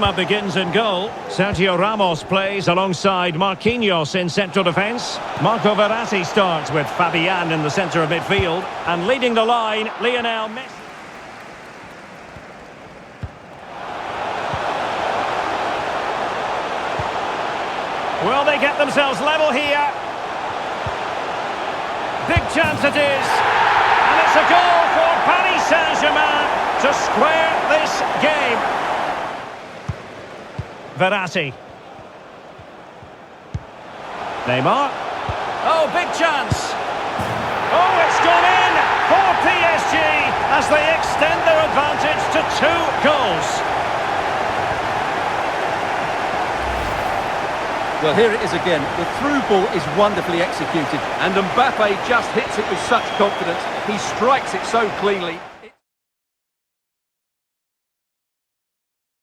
Begins in goal. Sergio Ramos plays alongside Marquinhos in central defence. Marco Verratti starts with Fabian in the centre of midfield. And leading the line, Lionel Messi. Will they get themselves level here? Big chance it is. And it's a goal for Paris Saint-Germain to square this game. Verratti. Neymar. Oh, big chance. Oh, it's gone in for PSG as they extend their advantage to 2 goals. Well, here it is again. The through ball is wonderfully executed, and Mbappe just hits it with such confidence. He strikes it so cleanly.